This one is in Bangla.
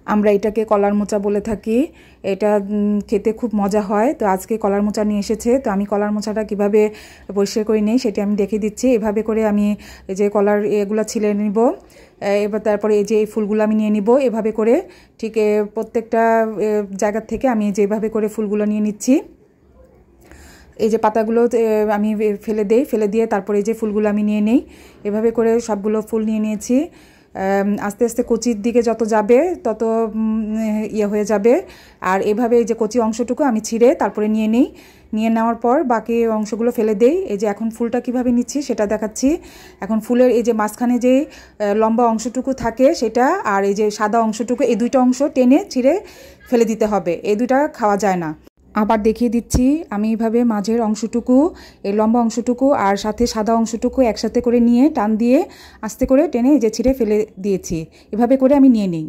আমরা এটাকে কলার মোচা বলে থাকি। এটা খেতে খুব মজা হয়। তো আজকে কলার মোচা নিয়ে এসেছে, তো আমি কলার মোচাটা কিভাবে পরিষ্কার করে নিই সেটা আমি দেখিয়ে দিচ্ছি। এভাবে করে আমি এই যে কলার এগুলো ছিলে নিব, এবার তারপরে এই যে এই ফুলগুলো আমি নিয়ে নিব এভাবে করে। ঠিক প্রত্যেকটা জায়গা থেকে আমি যেভাবে করে ফুলগুলো নিয়ে নিচ্ছি। এই যে পাতাগুলো আমি ফেলে দিয়ে তারপরে এই যে ফুলগুলো আমি নিয়ে নেই। এভাবে করে সবগুলো ফুল নিয়ে নিয়েছি। আস্তে আস্তে কচির দিকে যত যাবে তত ইয়ে হয়ে যাবে। আর এভাবে এই যে কচি অংশটুকু আমি ছিঁড়ে তারপরে নিয়ে নিই। নিয়ে নেওয়ার পর বাকি অংশগুলো ফেলে দেই। এই যে এখন ফুলটা কিভাবে নিচ্ছি সেটা দেখাচ্ছি। এখন ফুলের এই যে মাঝখানে যে লম্বা অংশটুকু থাকে সেটা, আর এই যে সাদা অংশটুকু, এই দুইটা অংশ টেনে ছিঁড়ে ফেলে দিতে হবে। এই দুইটা খাওয়া যায় না। আবার দেখিয়ে দিচ্ছি, আমি এইভাবে মাঝের অংশটুকু, এই লম্বা অংশটুকু আর সাথে সাদা অংশটুকু একসাথে করে নিয়ে টান দিয়ে আস্তে করে টেনে এই যে ছিঁড়ে ফেলে দিয়েছি। এভাবে করে আমি নিয়ে নিই।